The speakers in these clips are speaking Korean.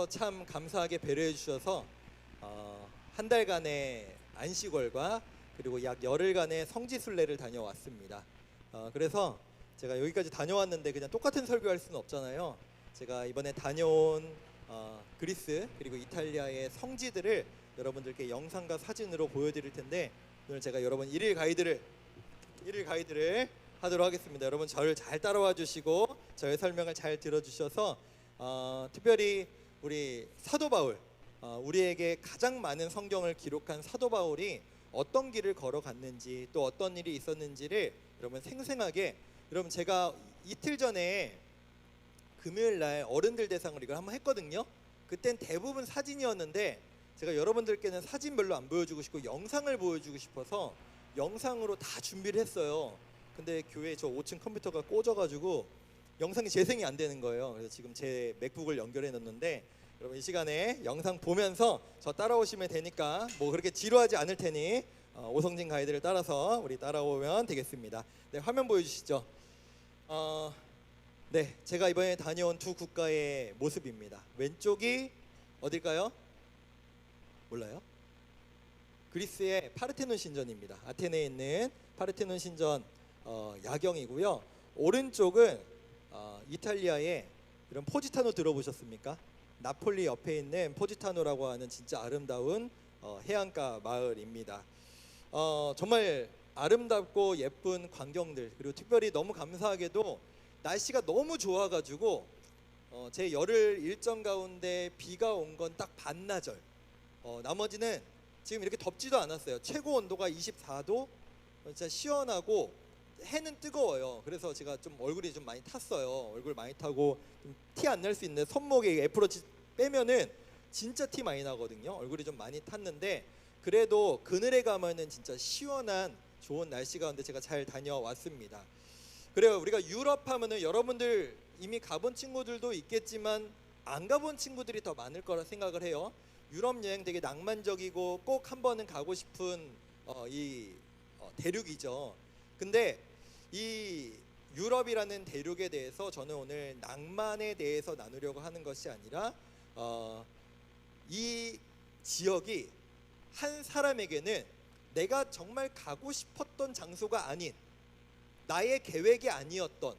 참 감사하게 배려해 주셔서 한 달간의 안식월과 그리고 약 열흘간의 성지순례를 다녀왔습니다. 그래서 제가 여기까지 다녀왔는데 그냥 똑같은 설교할 수는 없잖아요. 제가 이번에 다녀온 그리스 그리고 이탈리아의 성지들을 여러분들께 영상과 사진으로 보여드릴 텐데, 오늘 제가 여러분 일일 가이드를 하도록 하겠습니다. 여러분 저를 잘 따라와 주시고 저의 설명을 잘 들어주셔서 특별히 우리 사도 바울, 우리에게 가장 많은 성경을 기록한 사도 바울이 어떤 길을 걸어갔는지 또 어떤 일이 있었는지를 여러분 생생하게, 여러분 제가 이틀 전에 금요일 날 어른들 대상으로 이걸 한번 했거든요. 그땐 대부분 사진이었는데 제가 여러분들께는 사진 별로 안 보여주고 싶고 영상을 보여주고 싶어서 영상으로 다 준비를 했어요. 근데 교회 저 5층 컴퓨터가 꽂아가지고 영상이 재생이 안 되는 거예요. 그래서 지금 제 맥북을 연결해 놓는데 여러분 이 시간에 영상 보면서 저 따라오시면 되니까 뭐 그렇게 지루하지 않을 테니 오성진 가이드를 따라서 우리 따라오면 되겠습니다. 네, 화면 보여주시죠. 네, 제가 이번에 다녀온 두 국가의 모습입니다. 왼쪽이 어딜까요? 몰라요? 그리스의 파르테논 신전입니다. 아테네에 있는 파르테논 신전 야경이고요. 오른쪽은 이탈리아의 이런 포지타노 들어보셨습니까? 나폴리 옆에 있는 포지타노라고 하는 진짜 아름다운 해안가 마을입니다. 정말 아름답고 예쁜 광경들, 그리고 특별히 너무 감사하게도 날씨가 너무 좋아가지고 제 열흘 일정 가운데 비가 온 건 딱 반나절, 나머지는 지금 이렇게 덥지도 않았어요. 최고 온도가 24도, 진짜 시원하고 해는 뜨거워요. 그래서 제가 좀 얼굴이 좀 많이 탔어요. 얼굴 많이 타고 티 안 날 수 있는 손목에 애플워치 빼면은 진짜 티 많이 나거든요. 얼굴이 좀 많이 탔는데 그래도 그늘에 가면은 진짜 시원한 좋은 날씨 가운데 제가 잘 다녀왔습니다. 그래요. 우리가 유럽 하면은 여러분들 이미 가본 친구들도 있겠지만 안 가본 친구들이 더 많을 거라 생각을 해요. 유럽 여행 되게 낭만적이고 꼭 한 번은 가고 싶은 대륙이죠. 근데 이 유럽이라는 대륙에 대해서 저는 오늘 낭만에 대해서 나누려고 하는 것이 아니라 이 지역이 한 사람에게는 내가 정말 가고 싶었던 장소가 아닌, 나의 계획이 아니었던,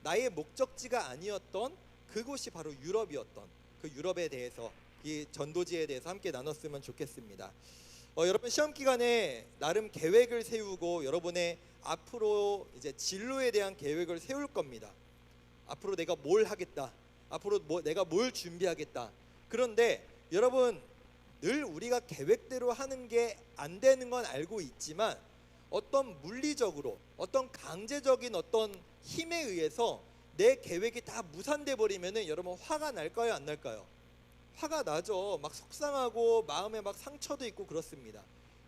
나의 목적지가 아니었던 그곳이 바로 유럽이었던 그 유럽에 대해서, 이 전도지에 대해서 함께 나눴으면 좋겠습니다. 여러분 시험 기간에 나름 계획을 세우고 여러분의 앞으로 이제 진로에 대한 계획을 세울 겁니다. 앞으로 내가 뭘 하겠다, 앞으로 내가 뭘 준비하겠다. 그런데 여러분 늘 우리가 계획대로 하는 게 안 되는 건 알고 있지만 어떤 물리적으로 어떤 강제적인 어떤 힘에 의해서 내 계획이 다 무산돼 버리면은 여러분 화가 날까요, 안 날까요? 화가 나죠. 막 속상하고 마음에 막 상처도 있고 그렇습니다.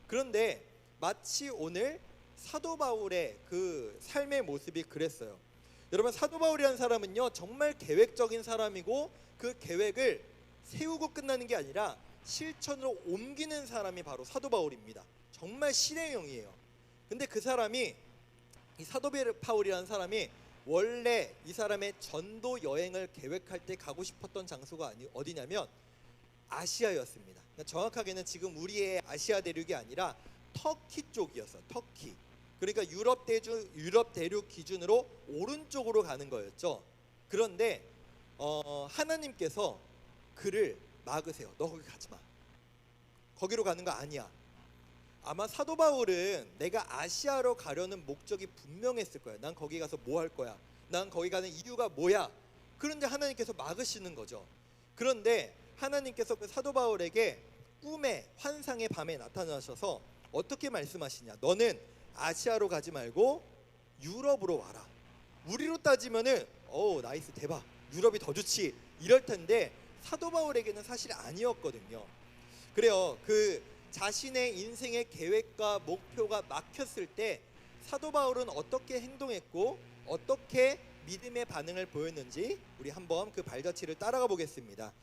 그런데 마치 오늘 사도 바울의 그 삶의 모습이 그랬어요. 여러분 사도 바울이라는 사람은요 정말 계획적인 사람이고 그 계획을 세우고 끝나는 게 아니라 실천으로 옮기는 사람이 바로 사도 바울입니다. 정말 실행형이에요. 근데 그 사람이, 이 사도 바울이라는 사람이 원래 이 사람의 전도 여행을 계획할 때 가고 싶었던 장소가 어디냐면 아시아였습니다. 그러니까 정확하게는 지금 우리의 아시아 대륙이 아니라 터키 쪽이었어요. 터키. 그러니까 유럽 대륙 기준으로 오른쪽으로 가는 거였죠. 그런데 하나님께서 그를 막으세요. 너 거기 가지 마. 거기로 가는 거 아니야. 아마 사도 바울은 내가 아시아로 가려는 목적이 분명했을 거야. 난 거기 가서 뭐 할 거야? 난 거기 가는 이유가 뭐야? 그런데 하나님께서 막으시는 거죠. 그런데 하나님께서 그 사도 바울에게 꿈에, 환상의 밤에 나타나셔서 어떻게 말씀하시냐? 너는 아시아로 가지 말고 유럽으로 와라. 우리로 따지면은 나이스, 대박, 유럽이 더 좋지 이럴 텐데 사도 바울에게는 사실 아니었거든요. 그래요. 그 자신의 인생의 계획과 목표가 막혔을 때 사도 바울은 어떻게 행동했고 어떻게 믿음의 반응을 보였는지 우리 한번 그 발자취를 따라가 보겠습니다.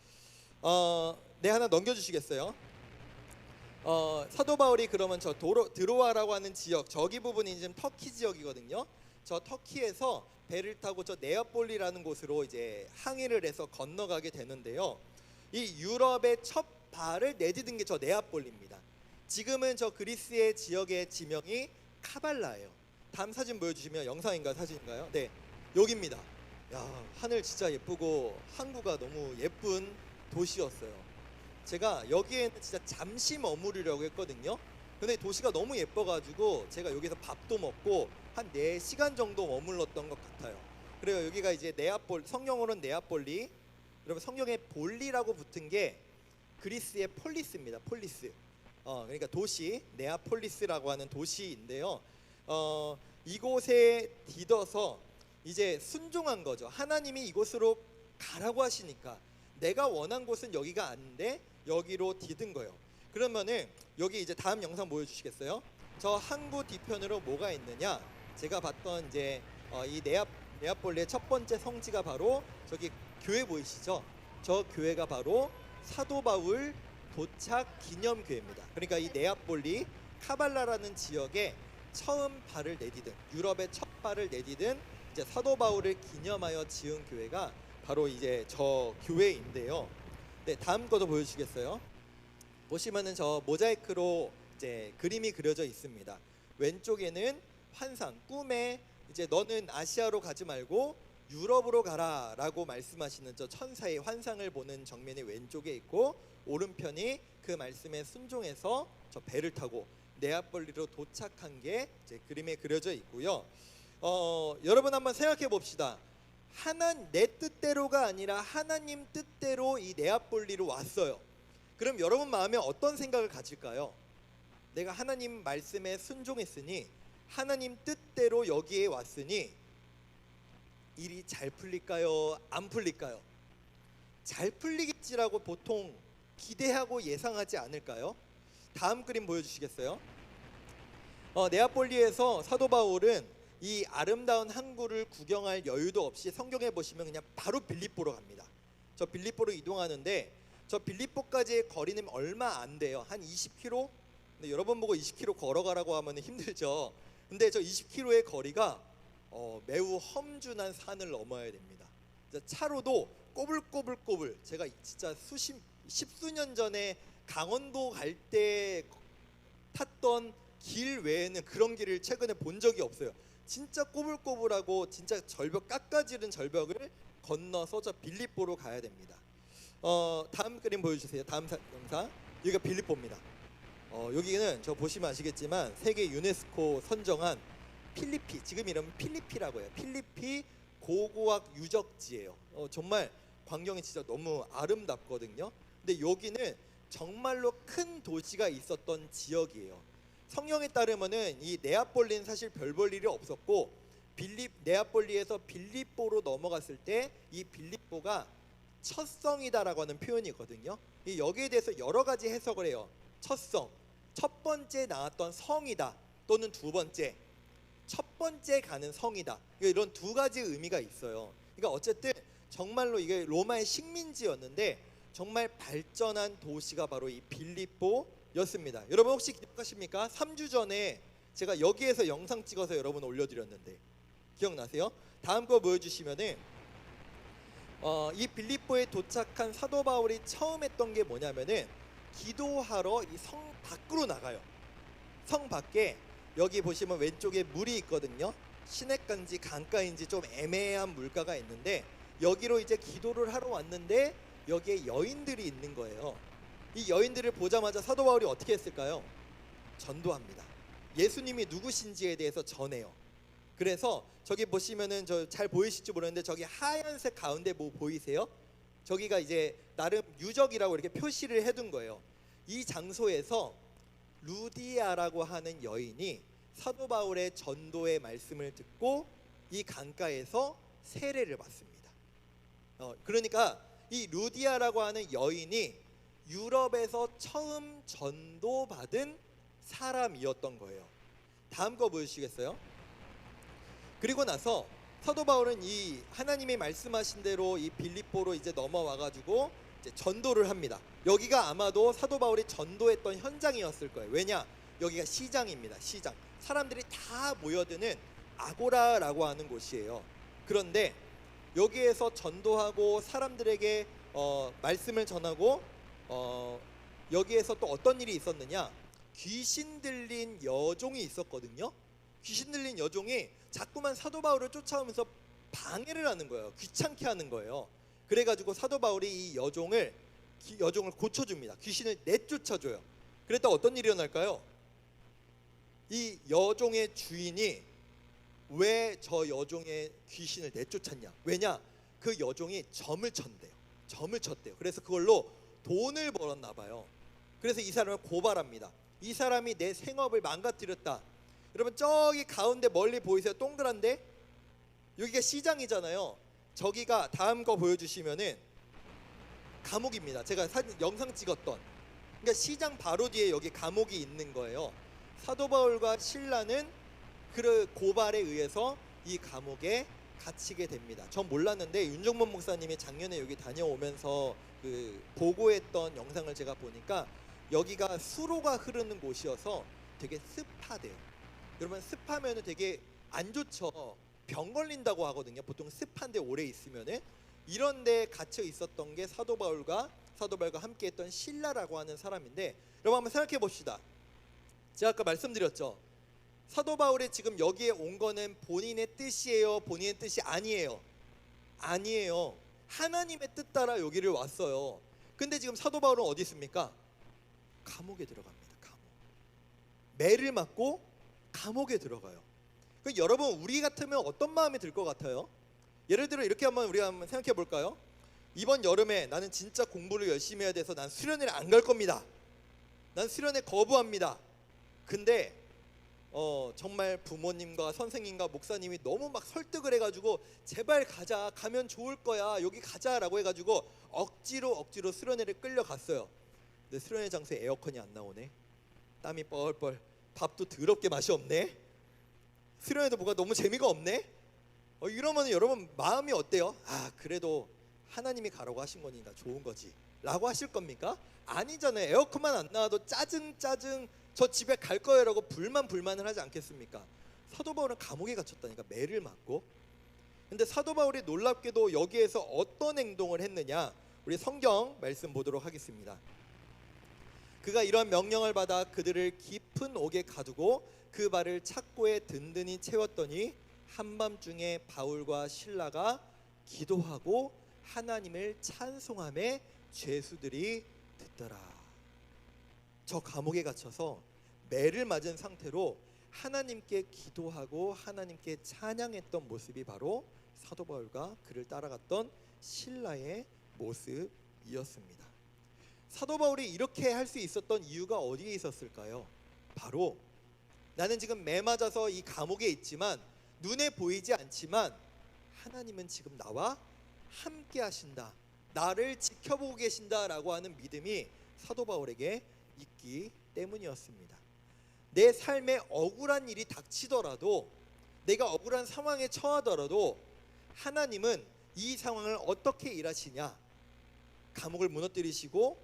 네, 하나 넘겨주시겠어요? 사도 바울이 그러면 저 드로아라고 하는 지역, 저기 부분이 지금 터키 지역이거든요. 저 터키에서 배를 타고 저 네아폴리라는 곳으로 이제 항해를 해서 건너가게 되는데요. 이 유럽의 첫 발을 내디딘 게 저 네아폴리입니다. 지금은 저 그리스의 지역의 지명이 카발라예요. 다음 사진 보여주시면 영상인가요, 사진인가요? 네, 여기입니다. 야, 하늘 진짜 예쁘고 항구가 너무 예쁜 도시였어요. 제가 여기에는 진짜 잠시 머무르려고 했거든요. 근데 도시가 너무 예뻐가지고 제가 여기서 밥도 먹고 한 4시간 정도 머물렀던 것 같아요. 그래요. 여기가 이제 성경으로는 네아폴리, 여러분 성경에 볼리라고 붙은 게 그리스의 폴리스입니다. 폴리스. 그러니까 도시, 네아폴리스라고 하는 도시인데요. 이곳에 디뎌서 이제 순종한 거죠. 하나님이 이곳으로 가라고 하시니까 내가 원한 곳은 여기가 아닌데 여기로 디딘 거예요. 그러면은 여기 이제 다음 영상 보여주시겠어요? 저 항구 뒤편으로 뭐가 있느냐? 제가 봤던 이제 이 네아폴리의 첫 번째 성지가 바로 저기 교회 보이시죠? 저 교회가 바로 사도 바울 도착 기념교회입니다. 그러니까 이 네아폴리 카발라라는 지역에 처음 발을 내디딘, 유럽의 첫 발을 내디딘 이제 사도 바울을 기념하여 지은 교회가 바로 이제 저 교회인데요. 네, 다음 거도 보여주시겠어요? 보시면은 저 모자이크로 이제 그림이 그려져 있습니다. 왼쪽에는 환상, 꿈에 이제 너는 아시아로 가지 말고 유럽으로 가라라고 말씀하시는 저 천사의 환상을 보는 정면이 왼쪽에 있고, 오른편이 그 말씀에 순종해서 저 배를 타고 네아폴리로 도착한 게 이제 그림에 그려져 있고요. 여러분 한번 생각해 봅시다. 내 뜻대로가 아니라 하나님 뜻대로 이 네아폴리로 왔어요. 그럼 여러분 마음에 어떤 생각을 가질까요? 내가 하나님 말씀에 순종했으니, 하나님 뜻대로 여기에 왔으니 일이 잘 풀릴까요? 안 풀릴까요? 잘 풀리겠지라고 보통 기대하고 예상하지 않을까요? 다음 그림 보여주시겠어요? 네아폴리에서 사도 바울은 이 아름다운 항구를 구경할 여유도 없이 성경에 보시면 그냥 바로 빌립보로 갑니다. 저 빌립보로 이동하는데 저 빌립보까지의 거리는 얼마 안 돼요. 한 20km? 근데 여러분 보고 20km 걸어가라고 하면 힘들죠. 근데 저 20km의 거리가 매우 험준한 산을 넘어야 됩니다. 차로도 꼬불꼬불꼬불, 제가 진짜 십수년 전에 강원도 갈 때 탔던 길 외에는 그런 길을 최근에 본 적이 없어요. 진짜 꼬불꼬불하고 진짜 절벽, 깎아지른 절벽을 건너서 저 빌립보로 가야 됩니다. 다음 그림 보여주세요. 다음 영상. 여기가 빌립보입니다. 여기는 저 보시면 아시겠지만 세계 유네스코 선정한 필리피, 지금 이름은 필리피라고 해요. 필리피 고고학 유적지예요. 정말 광경이 진짜 너무 아름답거든요. 근데 여기는 정말로 큰 도시가 있었던 지역이에요. 성경에 따르면은 이 네아폴리는 사실 별 볼 일이 없었고, 네아폴리에서 빌립보로 넘어갔을 때 이 빌립보가 첫 성이다라고 하는 표현이 있거든요. 여기에 대해서 여러 가지 해석을 해요. 첫 성, 첫 번째 나왔던 성이다, 또는 두 번째, 첫 번째 가는 성이다. 이런 두 가지 의미가 있어요. 그러니까 어쨌든 정말로 이게 로마의 식민지였는데 정말 발전한 도시가 바로 이 빌립보였습니다. 여러분 혹시 기억하십니까? 3주 전에 제가 여기에서 영상 찍어서 여러분 올려드렸는데 기억나세요? 다음 거 보여주시면은 이 빌립보에 도착한 사도 바울이 처음 했던 게 뭐냐면은 기도하러 이 성 밖으로 나가요. 성 밖에 여기 보시면 왼쪽에 물이 있거든요. 시냇가인지 강가인지 좀 애매한 물가가 있는데 여기로 이제 기도를 하러 왔는데 여기에 여인들이 있는 거예요. 이 여인들을 보자마자 사도 바울이 어떻게 했을까요? 전도합니다. 예수님이 누구신지에 대해서 전해요. 그래서 저기 보시면은 저 잘 보이실지 모르는데 저기 하얀색 가운데 뭐 보이세요? 저기가 이제 나름 유적이라고 이렇게 표시를 해둔 거예요. 이 장소에서 루디아라고 하는 여인이 사도 바울의 전도의 말씀을 듣고 이 강가에서 세례를 받습니다. 그러니까 이 루디아라고 하는 여인이 유럽에서 처음 전도받은 사람이었던 거예요. 다음 거 보여주시겠어요? 그리고 나서 사도 바울은 이 하나님이 말씀하신 대로 이 빌립보로 이제 넘어와가지고 이제 전도를 합니다. 여기가 아마도 사도 바울이 전도했던 현장이었을 거예요. 왜냐? 여기가 시장입니다. 시장. 사람들이 다 모여드는 아고라라고 하는 곳이에요. 그런데 여기에서 전도하고 사람들에게 말씀을 전하고 여기에서 또 어떤 일이 있었느냐? 귀신 들린 여종이 있었거든요. 귀신 들린 여종이 자꾸만 사도 바울을 쫓아오면서 방해를 하는 거예요. 귀찮게 하는 거예요. 그래가지고 사도 바울이 이 여종을 고쳐줍니다. 귀신을 내쫓아줘요. 그랬다 어떤 일이 일어날까요? 이 여종의 주인이 왜 저 여종의 귀신을 내쫓았냐? 왜냐? 그 여종이 점을 쳤대요. 그래서 그걸로 돈을 벌었나 봐요. 그래서 이 사람을 고발합니다. 이 사람이 내 생업을 망가뜨렸다. 여러분 저기 가운데 멀리 보이세요? 동그란데? 여기가 시장이잖아요. 저기가 다음 거 보여주시면은 감옥입니다. 제가 영상 찍었던. 그러니까 시장 바로 뒤에 여기 감옥이 있는 거예요. 사도 바울과 실라는 그 고발에 의해서 이 감옥에 갇히게 됩니다. 전 몰랐는데 윤정범 목사님이 작년에 여기 다녀오면서 그 보고했던 영상을 제가 보니까 여기가 수로가 흐르는 곳이어서 되게 습하대요. 여러분 습하면은 되게 안 좋죠. 병 걸린다고 하거든요. 보통 습한데 오래 있으면은. 이런데 갇혀 있었던 게 사도 바울과 함께했던 실라라고 하는 사람인데, 여러분 한번 생각해 봅시다. 제가 아까 말씀드렸죠. 사도 바울이 지금 여기에 온 거는 본인의 뜻이에요? 본인의 뜻이 아니에요? 아니에요. 하나님의 뜻 따라 여기를 왔어요. 근데 지금 사도 바울은 어디 있습니까? 감옥에 들어갑니다. 감옥. 매를 맞고 감옥에 들어가요. 그 여러분 우리 같으면 어떤 마음이 들 것 같아요? 예를 들어 이렇게 우리가 한번 생각해 볼까요? 이번 여름에 나는 진짜 공부를 열심히 해야 돼서 난 수련회를 안 갈 겁니다. 난 수련회 거부합니다. 근데 정말 부모님과 선생님과 목사님이 너무 막 설득을 해가지고 제발 가자, 가면 좋을 거야, 여기 가자라고 해가지고 억지로 수련회를 끌려갔어요. 근데 수련회 장소에 에어컨이 안 나오네. 땀이 뻘뻘. 밥도 더럽게 맛이 없네. 수련회도 뭐가 너무 재미가 없네. 이러면 여러분 마음이 어때요? 아 그래도 하나님이 가라고 하신 거니까 좋은 거지 라고 하실 겁니까? 아니잖아요. 에어컨만 안 나와도 짜증 저 집에 갈 거예요 라고 불만을 하지 않겠습니까? 사도 바울은 감옥에 갇혔다니까, 매를 맞고. 근데 사도 바울이 놀랍게도 여기에서 어떤 행동을 했느냐, 우리 성경 말씀 보도록 하겠습니다. 그가 이러한 명령을 받아 그들을 깊은 옥에 가두고 그 발을 착고에 든든히 채웠더니 한밤중에 바울과 실라가 기도하고 하나님을 찬송하며 죄수들이 듣더라. 저 감옥에 갇혀서 매를 맞은 상태로 하나님께 기도하고 하나님께 찬양했던 모습이 바로 사도 바울과 그를 따라갔던 실라의 모습이었습니다. 사도 바울이 이렇게 할 수 있었던 이유가 어디에 있었을까요? 바로 나는 지금 매 맞아서 이 감옥에 있지만 눈에 보이지 않지만 하나님은 지금 나와 함께 하신다, 나를 지켜보고 계신다라고 하는 믿음이 사도 바울에게 있기 때문이었습니다. 내 삶에 억울한 일이 닥치더라도, 내가 억울한 상황에 처하더라도 하나님은 이 상황을 어떻게 일하시냐, 감옥을 무너뜨리시고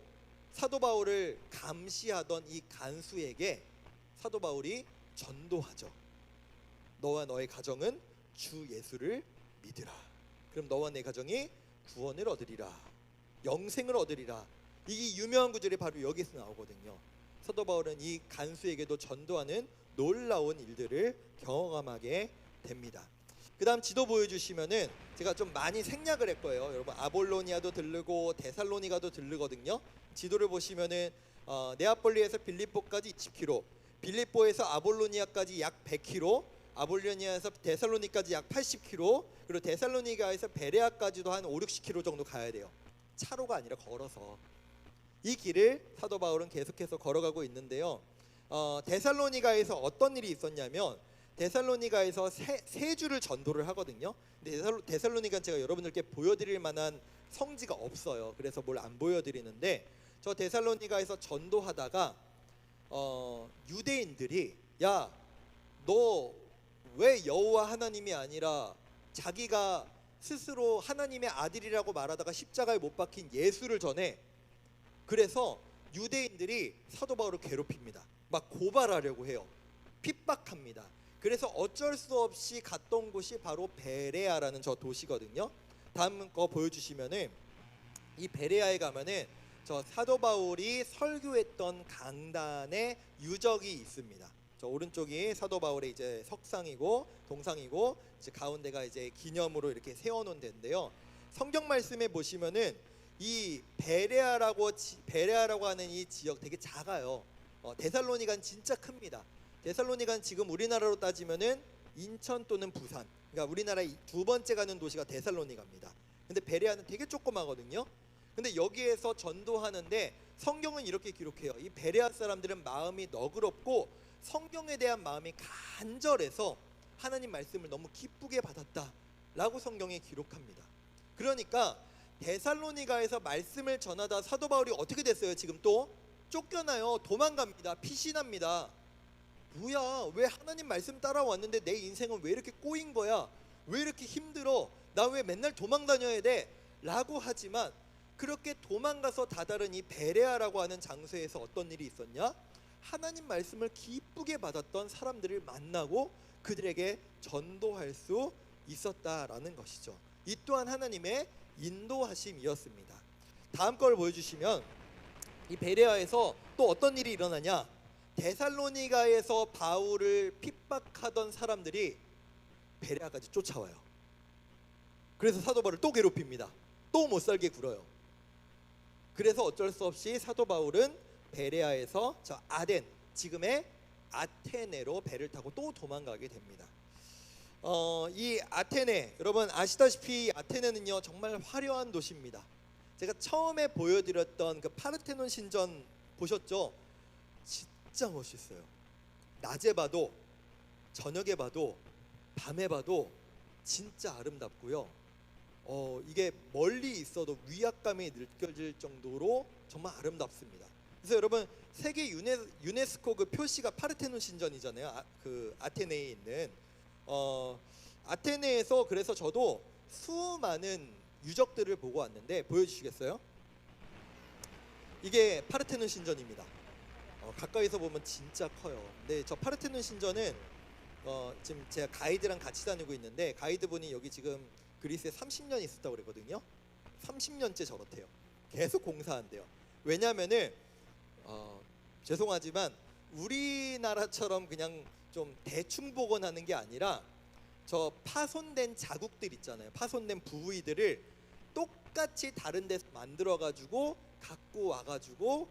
사도 바울을 감시하던 이 간수에게 사도 바울이 전도하죠. 너와 너의 가정은 주 예수를 믿으라. 그럼 너와 내 가정이 구원을 얻으리라, 영생을 얻으리라. 이 유명한 구절이 바로 여기서 나오거든요. 사도 바울은 이 간수에게도 전도하는 놀라운 일들을 경험하게 됩니다. 그 다음 지도 보여주시면은 제가 좀 많이 생략을 했고요. 여러분 아볼로니아도 들르고 데살로니가도 들르거든요. 지도를 보시면은 네아폴리에서 빌립보까지 20km, 빌립보에서 아볼로니아까지 약 100km, 아볼로니아에서 데살로니까지 약 80km, 그리고 데살로니가에서 베레아까지도 한 5-60km 정도 가야 돼요. 차로가 아니라 걸어서. 이 길을 사도 바울은 계속해서 걸어가고 있는데요. 데살로니가에서 어떤 일이 있었냐면, 데살로니가에서 세 주를 전도를 하거든요. 근데 데살로니가는 제가 여러분들께 보여드릴 만한 성지가 없어요. 그래서 뭘 안 보여드리는데, 저 데살로니가에서 전도하다가 유대인들이 야, 너 왜 여호와 하나님이 아니라 자기가 스스로 하나님의 아들이라고 말하다가 십자가에 못 박힌 예수를 전해. 그래서 유대인들이 사도 바울을 괴롭힙니다. 막 고발하려고 해요. 핍박합니다. 그래서 어쩔 수 없이 갔던 곳이 바로 베레아라는 저 도시거든요. 다음 거 보여주시면은 이 베레아에 가면은 저 사도 바울이 설교했던 강단의 유적이 있습니다. 저 오른쪽이 사도 바울의 이제 석상이고 동상이고 이제 가운데가 이제 기념으로 이렇게 세워놓은 데인데요. 성경 말씀에 보시면은 이 베레아라고 하는 이 지역 되게 작아요. 데살로니가는 진짜 큽니다. 데살로니가는 지금 우리나라로 따지면은 인천 또는 부산. 그러니까 우리나라 두 번째 가는 도시가 데살로니가입니다. 근데 베레아는 되게 조그마거든요. 근데 여기에서 전도하는데 성경은 이렇게 기록해요. 이 베레아 사람들은 마음이 너그럽고 성경에 대한 마음이 간절해서 하나님 말씀을 너무 기쁘게 받았다라고 성경에 기록합니다. 그러니까 데살로니가에서 말씀을 전하다 사도 바울이 어떻게 됐어요? 지금 또 쫓겨나요. 도망갑니다. 피신합니다. 뭐야, 왜 하나님 말씀 따라왔는데 내 인생은 왜 이렇게 꼬인 거야? 왜 이렇게 힘들어? 나 왜 맨날 도망 다녀야 돼? 라고 하지만 그렇게 도망가서 다다른 이 베레아라고 하는 장소에서 어떤 일이 있었냐? 하나님 말씀을 기쁘게 받았던 사람들을 만나고 그들에게 전도할 수 있었다라는 것이죠. 이 또한 하나님의 인도하심이었습니다. 다음 걸 보여주시면 이 베레아에서 또 어떤 일이 일어나냐? 데살로니가에서 바울을 핍박하던 사람들이 베레아까지 쫓아와요. 그래서 사도 바울을 또 괴롭힙니다. 또 못 살게 굴어요. 그래서 어쩔 수 없이 사도 바울은 베레아에서 저 아덴, 지금의 아테네로 배를 타고 또 도망가게 됩니다. 이 아테네, 여러분 아시다시피 아테네는요 정말 화려한 도시입니다. 제가 처음에 보여드렸던 그 파르테논 신전 보셨죠? 진짜 멋있어요. 낮에 봐도 저녁에 봐도 밤에 봐도 진짜 아름답고요. 이게 멀리 있어도 위압감이 느껴질 정도로 정말 아름답습니다. 그래서 여러분 세계 유네스코 그 표시가 파르테논 신전이잖아요. 그 아테네에 있는 아테네에서 그래서 저도 수많은 유적들을 보고 왔는데 보여주시겠어요? 이게 파르테논 신전입니다. 가까이서 보면 진짜 커요. 근데 저 파르테논 신전은 지금 제가 가이드랑 같이 다니고 있는데 가이드분이 여기 지금 그리스에 30년 있었다고 그랬거든요. 30년째 저렇대요. 계속 공사한대요. 왜냐면은 죄송하지만 우리나라처럼 그냥 좀 대충 복원하는 게 아니라 저 파손된 자국들 있잖아요. 파손된 부위들을 똑같이 다른 데서 만들어 가지고 갖고 와 가지고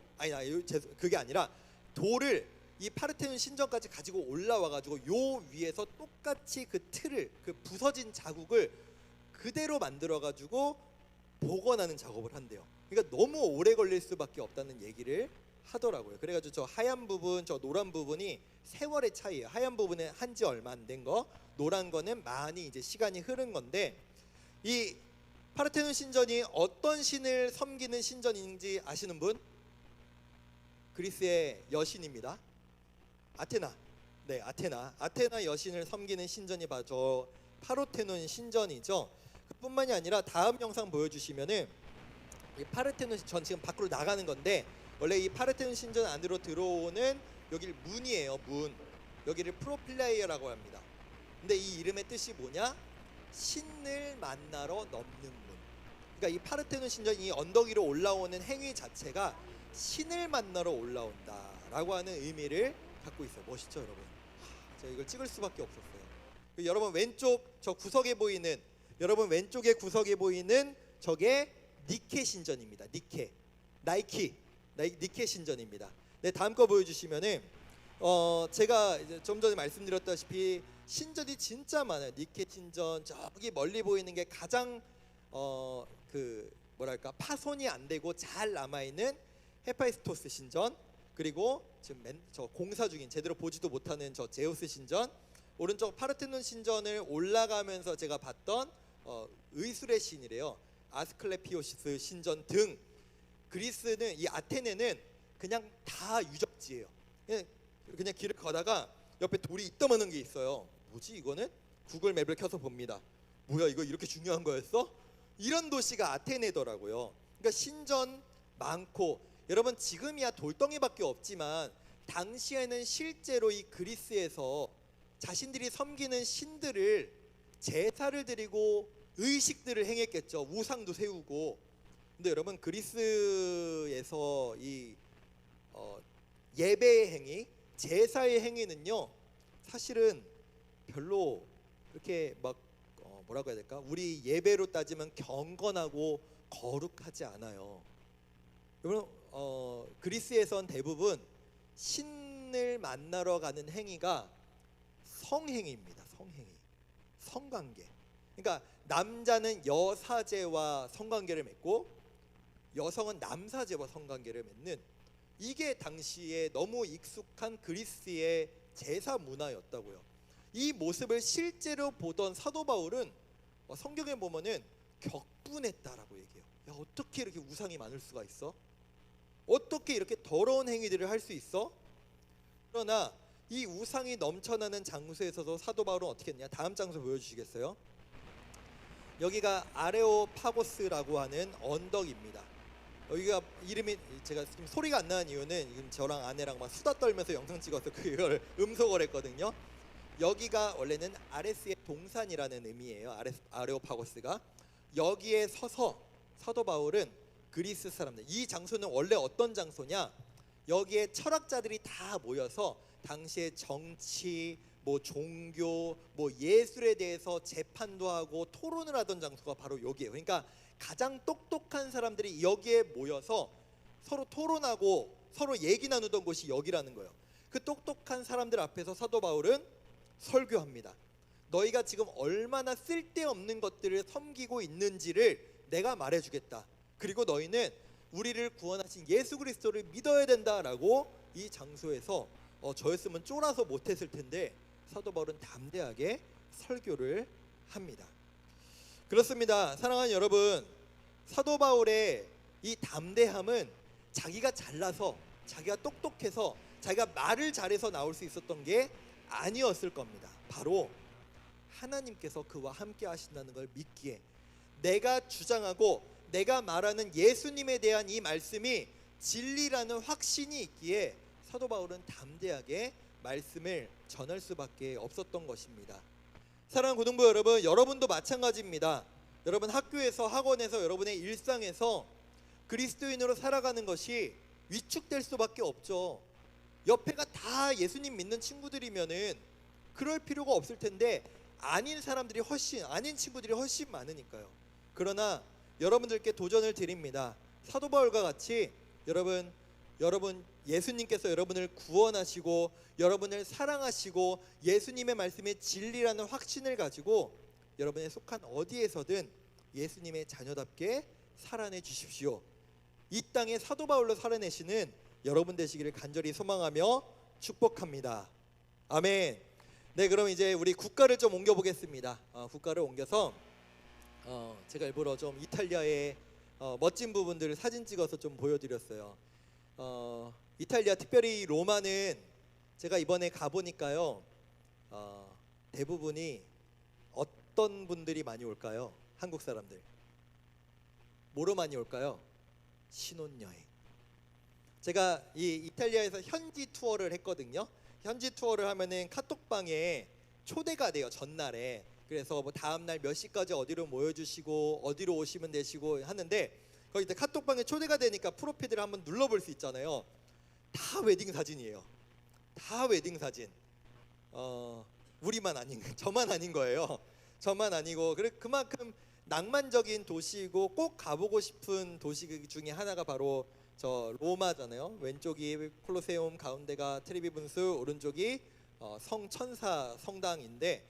그게 아니라 돌을 이 파르테논 신전까지 가지고 올라와 가지고 요 위에서 똑같이 그 틀을 그 부서진 자국을 그대로 만들어 가지고 복원하는 작업을 한대요. 그러니까 너무 오래 걸릴 수밖에 없다는 얘기를 하더라고요. 그래가지고 저 하얀 부분, 저 노란 부분이 세월의 차이예요. 하얀 부분은 한지 얼마 안 된 거, 노란 거는 많이 이제 시간이 흐른 건데 이 파르테논 신전이 어떤 신을 섬기는 신전인지 아시는 분? 그리스의 여신입니다. 아테나. 네, 아테나 여신을 섬기는 신전이 바로 파르테논 신전이죠. 그뿐만이 아니라 다음 영상 보여주시면은 이 파르테논 전 지금 밖으로 나가는 건데 원래 이 파르테논 신전 안으로 들어오는 여기를 문이에요. 문. 여기를 프로필라이어라고 합니다. 근데 이 이름의 뜻이 뭐냐? 신을 만나러 넘는 문. 그러니까 이 파르테논 신전 이 언덕 위로 올라오는 행위 자체가 신을 만나러 올라온다라고 하는 의미를 갖고 있어요. 멋있죠, 여러분? 제가 이걸 찍을 수밖에 없었어요. 여러분 왼쪽 저 구석에 보이는 여러분 왼쪽에 구석에 보이는 저게 니케 신전입니다. 니케 신전입니다. 네, 다음 거 보여주시면은 제가 이제 좀 전에 말씀드렸다시피 신전이 진짜 많아요. 니케 신전 저기 멀리 보이는 게 가장 그 뭐랄까 파손이 안 되고 잘 남아 있는 헤파이스토스 신전, 그리고 지금 저 공사 중인 제대로 보지도 못하는 저 제우스 신전, 오른쪽 파르테논 신전을 올라가면서 제가 봤던 의술의 신이래요. 아스클레피오시스 신전 등 그리스는 이 아테네는 그냥 다 유적지예요. 그냥 길을 가다가 옆에 돌이 이따만한 게 있어요. 뭐지 이거는? 구글 맵을 켜서 봅니다. 뭐야 이거 이렇게 중요한 거였어? 이런 도시가 아테네더라고요. 그러니까 신전 많고 여러분 지금이야 돌덩이밖에 없지만 당시에는 실제로 이 그리스에서 자신들이 섬기는 신들을 제사를 드리고 의식들을 행했겠죠. 우상도 세우고. 근데 여러분 그리스에서 이 예배의 행위, 제사의 행위는요 사실은 별로 그렇게 막 뭐라고 해야 될까? 우리 예배로 따지면 경건하고 거룩하지 않아요. 여러분 그리스에선 대부분 신을 만나러 가는 행위가 성행위입니다. 성행위, 성관계. 그러니까 남자는 여사제와 성관계를 맺고 여성은 남사제와 성관계를 맺는, 이게 당시에 너무 익숙한 그리스의 제사 문화였다고요. 이 모습을 실제로 보던 사도 바울은 성경에 보면은 격분했다라고 얘기해요. 야, 어떻게 이렇게 우상이 많을 수가 있어? 어떻게 이렇게 더러운 행위들을 할 수 있어? 그러나 이 우상이 넘쳐나는 장소에서도 사도 바울은 어떻게 했냐? 다음 장소 보여주시겠어요? 여기가 아레오파고스라고 하는 언덕입니다. 여기가 이름이, 제가 지금 소리가 안 나는 이유는 지금 저랑 아내랑 막 수다 떨면서 영상 찍어서 그걸 음속을 했거든요. 여기가 원래는 아레스의 동산이라는 의미예요. 아레오파고스가. 여기에 서서 사도 바울은 그리스 사람들, 이 장소는 원래 어떤 장소냐? 여기에 철학자들이 다 모여서 당시의 정치, 뭐 종교, 뭐 예술에 대해서 재판도 하고 토론을 하던 장소가 바로 여기예요. 그러니까 가장 똑똑한 사람들이 여기에 모여서 서로 토론하고 서로 얘기 나누던 곳이 여기라는 거예요. 그 똑똑한 사람들 앞에서 사도 바울은 설교합니다. 너희가 지금 얼마나 쓸데없는 것들을 섬기고 있는지를 내가 말해주겠다. 그리고 너희는 우리를 구원하신 예수 그리스도를 믿어야 된다라고 이 장소에서 저였으면 쫄아서 못했을 텐데 사도 바울은 담대하게 설교를 합니다. 그렇습니다. 사랑하는 여러분, 사도 바울의 이 담대함은 자기가 잘나서, 자기가 똑똑해서, 자기가 말을 잘해서 나올 수 있었던 게 아니었을 겁니다. 바로 하나님께서 그와 함께 하신다는 걸 믿기에, 내가 주장하고 내가 말하는 예수님에 대한 이 말씀이 진리라는 확신이 있기에 사도 바울은 담대하게 말씀을 전할 수밖에 없었던 것입니다. 사랑하는 고등부 여러분, 여러분도 마찬가지입니다. 여러분 학교에서, 학원에서, 여러분의 일상에서 그리스도인으로 살아가는 것이 위축될 수밖에 없죠. 옆에가 다 예수님 믿는 친구들이면은 그럴 필요가 없을 텐데 아닌 사람들이 훨씬, 아닌 친구들이 훨씬 많으니까요. 그러나 여러분들께 도전을 드립니다. 사도 바울과 같이 여러분 예수님께서 여러분을 구원하시고 여러분을 사랑하시고 예수님의 말씀의 진리라는 확신을 가지고 여러분의 속한 어디에서든 예수님의 자녀답게 살아내 주십시오. 이 땅에 사도 바울로 살아내시는 여러분 되시기를 간절히 소망하며 축복합니다. 아멘. 네, 그럼 이제 우리 국가를 좀 옮겨 보겠습니다. 국가를 옮겨서 제가 일부러 좀 이탈리아의 멋진 부분들을 사진 찍어서 좀 보여드렸어요. 이탈리아, 특별히 로마는 제가 이번에 가보니까요, 대부분이 어떤 분들이 많이 올까요? 한국 사람들 뭐로 많이 올까요? 신혼여행. 제가 이 이탈리아에서 현지 투어를 했거든요. 현지 투어를 하면은 카톡방에 초대가 돼요, 전날에. 그래서 뭐 다음날 몇 시까지 어디로 모여주시고 어디로 오시면 되시고 하는데, 거기 카톡방에 초대가 되니까 프로필을 한번 눌러볼 수 있잖아요. 다 웨딩 사진이에요. 다 웨딩 사진. 우리만 아닌, 저만 아닌 거예요. 저만 아니고, 그만큼 낭만적인 도시이고 꼭 가보고 싶은 도시 중에 하나가 바로 저 로마잖아요. 왼쪽이 콜로세움, 가운데가 트레비 분수, 오른쪽이 성천사 성당인데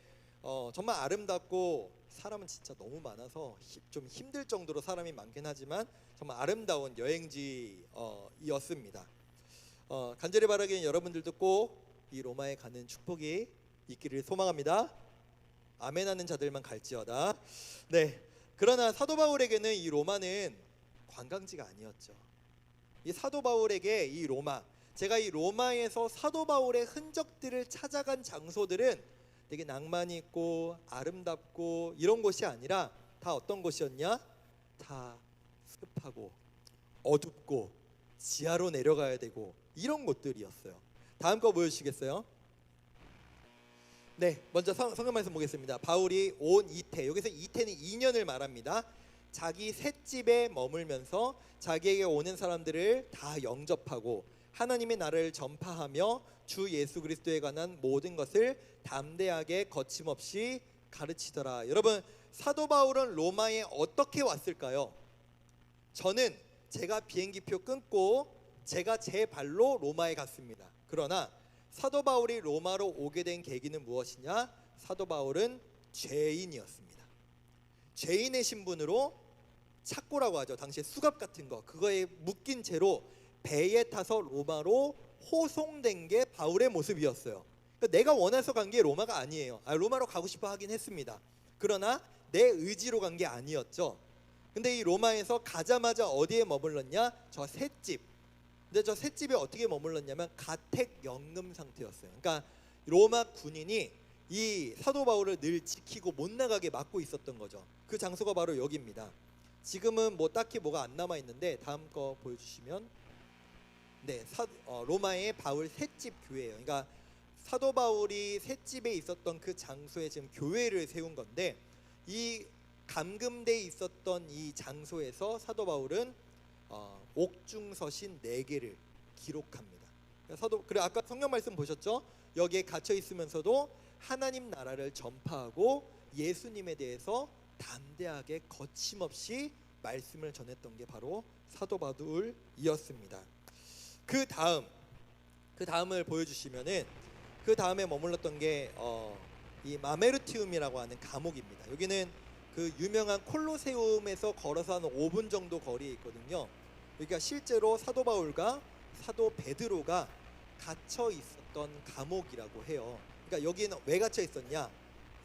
정말 아름답고 사람은 진짜 너무 많아서 좀 힘들 정도로 사람이 많긴 하지만 정말 아름다운 여행지였습니다. 간절히 바라기는 여러분들도 꼭 이 로마에 가는 축복이 있기를 소망합니다. 아멘하는 자들만 갈지어다. 네. 그러나 사도 바울에게는 이 로마는 관광지가 아니었죠. 이 사도 바울에게 이 로마, 제가 이 로마에서 사도 바울의 흔적들을 찾아간 장소들은 되게 낭만이 있고 아름답고 이런 곳이 아니라 다 어떤 곳이었냐? 다 습하고 어둡고 지하로 내려가야 되고 이런 곳들이었어요. 다음 거 보여주시겠어요? 네, 먼저 성경 말씀 보겠습니다. 바울이 온 이태, 여기서 이태는 2년을 말합니다. 자기 셋집에 머물면서 자기에게 오는 사람들을 다 영접하고 하나님의 나라를 전파하며 주 예수 그리스도에 관한 모든 것을 담대하게 거침없이 가르치더라. 여러분, 사도 바울은 로마에 어떻게 왔을까요? 저는 제가 비행기표 끊고 제가 제 발로 로마에 갔습니다. 그러나 사도 바울이 로마로 오게 된 계기는 무엇이냐? 사도 바울은 죄인이었습니다. 죄인의 신분으로 착고라고 하죠. 당시에 수갑 같은 거, 그거에 묶인 채로 배에 타서 로마로 호송된 게 바울의 모습이었어요. 그러니까 내가 원해서 간 게 로마가 아니에요. 로마로 가고 싶어 하긴 했습니다. 그러나 내 의지로 간 게 아니었죠. 근데 이 로마에서 가자마자 어디에 머물렀냐? 저 셋집. 근데 저 셋집에 어떻게 머물렀냐면 가택 연금 상태였어요. 그러니까 로마 군인이 이 사도 바울을 늘 지키고 못 나가게 막고 있었던 거죠. 그 장소가 바로 여기입니다. 지금은 뭐 딱히 뭐가 안 남아 있는데 다음 거 보여주시면, 네, 로마의 바울 셋집 교회예요. 그러니까 사도 바울이 셋집에 있었던 그 장소에 지금 교회를 세운 건데, 이 감금돼 있었던 이 장소에서 사도 바울은 옥중서신 4개를 기록합니다. 그래 아까 성경 말씀 보셨죠? 여기에 갇혀 있으면서도 하나님 나라를 전파하고 예수님에 대해서 담대하게 거침없이 말씀을 전했던 게 바로 사도 바울이었습니다. 그 다음을 보여주시면은, 그 다음에 머물렀던 게 이 마메르티움이라고 하는 감옥입니다. 여기는 그 유명한 콜로세움에서 걸어서 한 5분 정도 거리에 있거든요. 그러니까 실제로 사도 바울과 사도 베드로가 갇혀 있었던 감옥이라고 해요. 그러니까 여기는 왜 갇혀 있었냐?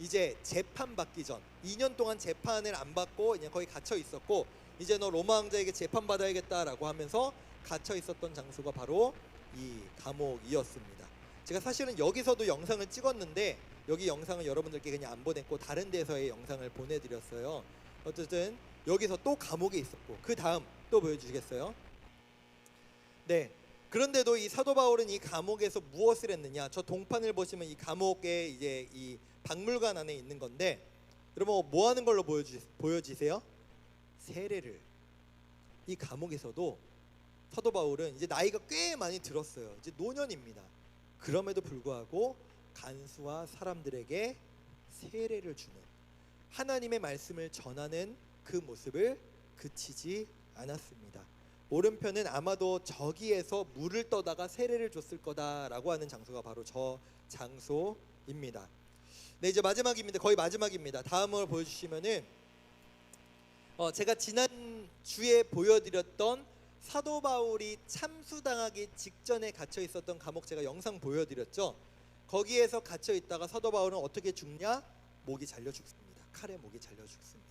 이제 재판 받기 전 2년 동안 재판을 안 받고 그냥 거기 갇혀 있었고, 이제 너 로마 왕자에게 재판 받아야겠다라고 하면서 갇혀 있었던 장소가 바로 이 감옥이었습니다. 제가 사실은 여기서도 영상을 찍었는데 여기 영상을 여러분들께 그냥 안 보냈고 다른 데서의 영상을 보내드렸어요. 어쨌든 여기서 또 감옥에 있었고, 그 다음 또 보여주시겠어요? 네. 그런데도 이 사도 바울은 이 감옥에서 무엇을 했느냐? 저 동판을 보시면 이 감옥에 이제 이 박물관 안에 있는 건데, 여러분 뭐 하는 걸로 보여지세요? 세례를. 이 감옥에서도 사도 바울은 이제 나이가 꽤 많이 들었어요. 이제 노년입니다. 그럼에도 불구하고 간수와 사람들에게 세례를 주는, 하나님의 말씀을 전하는 그 모습을 그치지 않았습니다. 오른편은 아마도 저기에서 물을 떠다가 세례를 줬을 거다라고 하는 장소가 바로 저 장소입니다. 네, 이제 마지막입니다. 거의 마지막입니다. 다음을 보여주시면은 제가 지난 주에 보여드렸던 사도 바울이 참수당하기 직전에 갇혀 있었던 감옥, 제가 영상 보여드렸죠. 거기에서 갇혀 있다가 사도 바울은 어떻게 죽냐? 목이 잘려 죽습니다. 칼에 목이 잘려 죽습니다.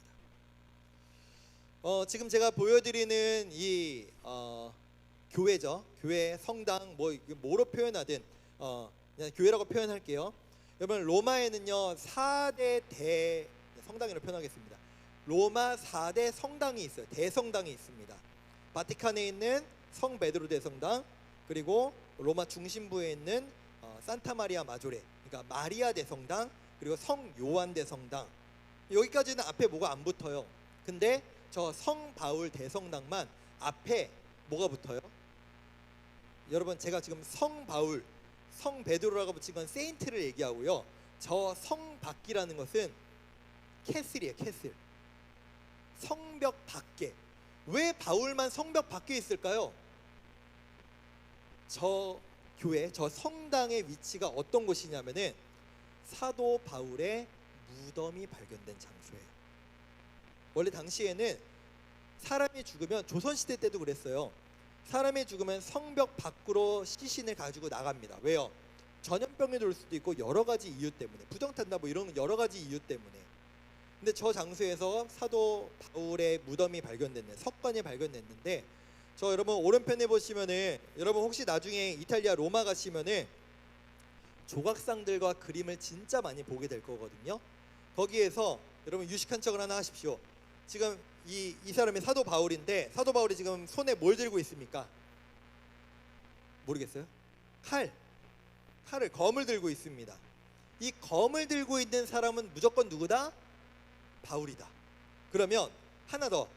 지금 제가 보여드리는 이 교회죠. 교회, 성당, 뭐로 표현하든 그냥 교회라고 표현할게요. 여러분 로마에는요 4대 성당이라고 표현하겠습니다. 로마 4대 성당이 있어요. 대성당이 있습니다. 바티칸에 있는 성 베드로 대성당, 그리고 로마 중심부에 있는 산타 마리아 마조레, 그러니까 마리아 대성당, 그리고 성 요한 대성당. 여기까지는 앞에 뭐가 안 붙어요. 근데 저 성 바울 대성당만 앞에 뭐가 붙어요? 여러분 제가 지금 성 바울, 성 베드로라고 붙인 건 세인트를 얘기하고요. 저 성 밖이라는 것은 캐슬이에요. 캐슬. 성벽 밖에. 왜 바울만 성벽 밖에 있을까요? 저 교회, 저 성당의 위치가 어떤 곳이냐면은 사도 바울의 무덤이 발견된 장소예요. 원래 당시에는 사람이 죽으면, 조선시대 때도 그랬어요. 사람이 죽으면 성벽 밖으로 시신을 가지고 나갑니다. 왜요? 전염병이 돌 수도 있고 여러 가지 이유 때문에, 부정탄다 뭐 이런 여러 가지 이유 때문에. 근데 저 장소에서 사도 바울의 무덤이 발견됐네, 석관이 발견됐는데, 저 여러분 오른편에 보시면은, 여러분 혹시 나중에 이탈리아 로마 가시면은 조각상들과 그림을 진짜 많이 보게 될 거거든요. 거기에서 여러분 유식한 척을 하나 하십시오. 지금 이 사람이 사도 바울인데, 사도 바울이 지금 손에 뭘 들고 있습니까? 모르겠어요? 칼을, 검을 들고 있습니다. 이 검을 들고 있는 사람은 무조건 누구다? 바울이다. 그러면 하나 더,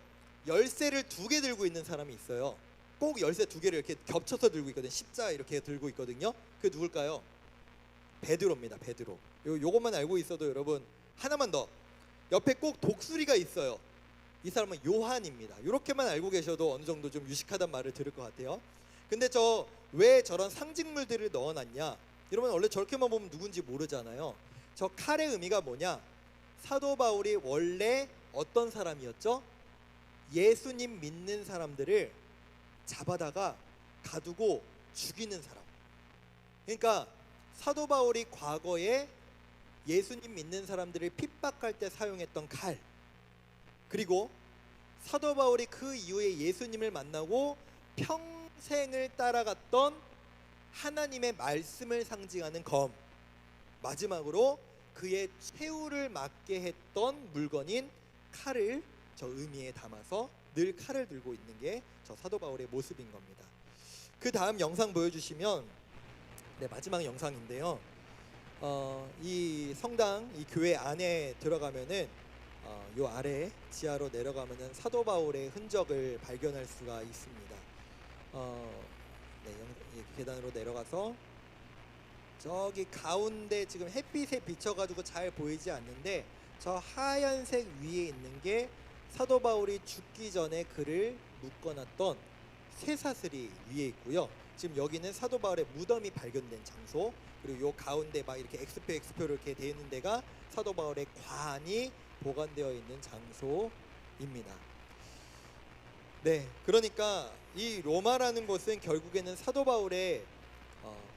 열쇠를 2개 들고 있는 사람이 있어요. 꼭 열쇠 2개를 이렇게 겹쳐서 들고 있거든요. 십자 이렇게 들고 있거든요. 그게 누굴까요? 베드로입니다. 베드로. 요것만 알고 있어도 여러분, 하나만 더, 옆에 꼭 독수리가 있어요. 이 사람은 요한입니다. 이렇게만 알고 계셔도 어느 정도 좀 유식하단 말을 들을 것 같아요. 근데 저 왜 저런 상징물들을 넣어놨냐? 여러분 원래 저렇게만 보면 누군지 모르잖아요. 저 칼의 의미가 뭐냐? 사도 바울이 원래 어떤 사람이었죠? 예수님 믿는 사람들을 잡아다가 가두고 죽이는 사람. 그러니까 사도 바울이 과거에 예수님 믿는 사람들을 핍박할 때 사용했던 칼, 그리고 사도 바울이 그 이후에 예수님을 만나고 평생을 따라갔던 하나님의 말씀을 상징하는 검, 마지막으로 그의 최후를 맞게 했던 물건인 칼을 저 의미에 담아서 늘 칼을 들고 있는 게 저 사도 바울의 모습인 겁니다. 그 다음 영상 보여주시면, 네, 마지막 영상인데요. 이 성당, 이 교회 안에 들어가면은 요 아래 지하로 내려가면은 사도 바울의 흔적을 발견할 수가 있습니다. 네, 계단으로 내려가서 저기 가운데 지금 햇빛에 비춰가지고 잘 보이지 않는데 저 하얀색 위에 있는 게 사도 바울이 죽기 전에 그를 묶어놨던 쇠사슬이 위에 있고요. 지금 여기는 사도 바울의 무덤이 발견된 장소, 그리고 요 가운데 막 이렇게 X표 이렇게 되어 있는 데가 사도 바울의 관이 보관되어 있는 장소입니다. 네, 그러니까 이 로마라는 곳은 결국에는 사도 바울의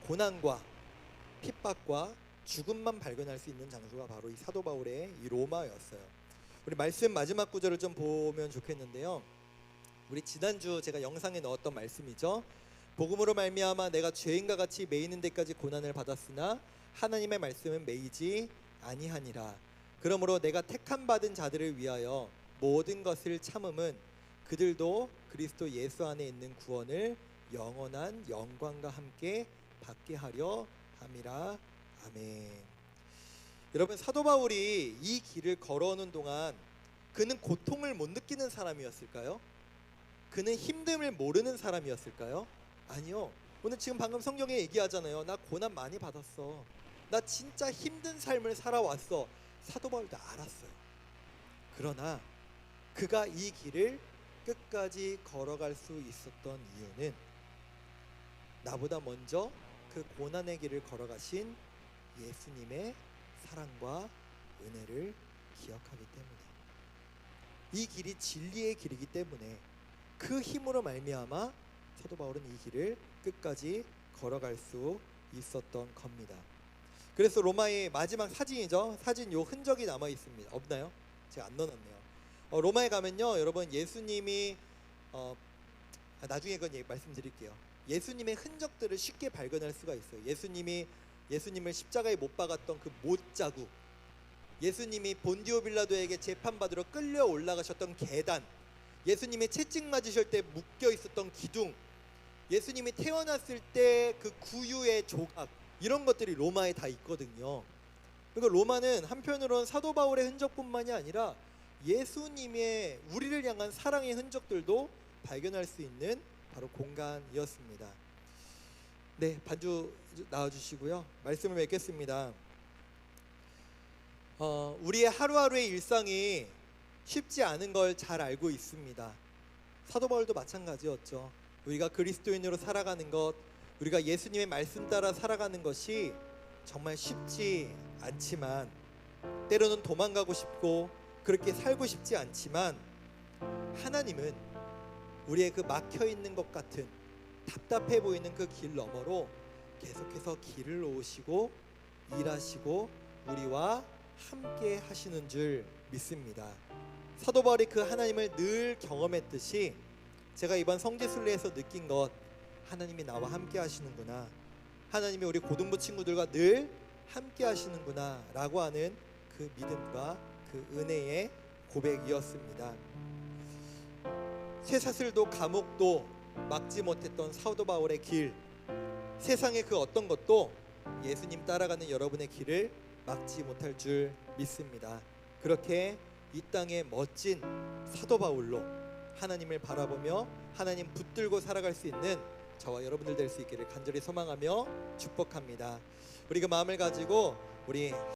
고난과 핍박과 죽음만 발견할 수 있는 장소가 바로 이 사도 바울의 이 로마였어요. 우리 말씀 마지막 구절을 좀 보면 좋겠는데요. 우리 지난주 제가 영상에 넣었던 말씀이죠. 복음으로 말미암아 내가 죄인과 같이 매이는 데까지 고난을 받았으나 하나님의 말씀은 매이지 아니하니라. 그러므로 내가 택함 받은 자들을 위하여 모든 것을 참음은 그들도 그리스도 예수 안에 있는 구원을 영원한 영광과 함께 받게 하려 함이라. 아멘. 여러분, 사도 바울이 이 길을 걸어오는 동안 그는 고통을 못 느끼는 사람이었을까요? 그는 힘듦을 모르는 사람이었을까요? 아니요. 오늘 지금 방금 성경에 얘기하잖아요. 나 고난 많이 받았어. 나 진짜 힘든 삶을 살아왔어. 사도 바울도 알았어요. 그러나 그가 이 길을 끝까지 걸어갈 수 있었던 이유는 나보다 먼저 그 고난의 길을 걸어가신 예수님의 사랑과 은혜를 기억하기 때문에, 이 길이 진리의 길이기 때문에 그 힘으로 말미암아 사도 바울은 이 길을 끝까지 걸어갈 수 있었던 겁니다. 그래서 로마의 마지막 사진이죠. 사진 요 흔적이 남아 있습니다. 없나요? 제가 안 넣어놨네요. 로마에 가면요, 여러분 예수님이 나중에 그건 말씀드릴게요. 예수님의 흔적들을 쉽게 발견할 수가 있어요. 예수님을 십자가에 못 박았던 그 못자국, 예수님이 본디오 빌라도에게 재판받으러 끌려 올라가셨던 계단, 예수님이 채찍 맞으실 때 묶여 있었던 기둥, 예수님이 태어났을 때 그 구유의 조각, 이런 것들이 로마에 다 있거든요. 그러니까 로마는 한편으로는 사도 바울의 흔적뿐만이 아니라 예수님의 우리를 향한 사랑의 흔적들도 발견할 수 있는 바로 공간이었습니다. 네, 반주 나와주시고요. 말씀을 맺겠습니다. 우리의 하루하루의 일상이 쉽지 않은 걸 잘 알고 있습니다. 사도 바울도 마찬가지였죠. 우리가 그리스도인으로 살아가는 것, 우리가 예수님의 말씀 따라 살아가는 것이 정말 쉽지 않지만, 때로는 도망가고 싶고 그렇게 살고 싶지 않지만, 하나님은 우리의 그 막혀있는 것 같은 답답해 보이는 그 길 너머로 계속해서 길을 놓으시고 일하시고 우리와 함께 하시는 줄 믿습니다. 사도 바울이 그 하나님을 늘 경험했듯이 제가 이번 성지순례에서 느낀 것, 하나님이 나와 함께 하시는구나, 하나님이 우리 고등부 친구들과 늘 함께 하시는구나 라고 하는 그 믿음과 그 은혜의 고백이었습니다. 쇠사슬도 감옥도 막지 못했던 사도 바울의 길, 세상의 그 어떤 것도 예수님 따라가는 여러분의 길을 막지 못할 줄 믿습니다. 그렇게 이 땅의 멋진 사도 바울로 하나님을 바라보며 하나님 붙들고 살아갈 수 있는 저와 여러분들 될 수 있기를 간절히 소망하며 축복합니다. 우리 그 마음을 가지고 우리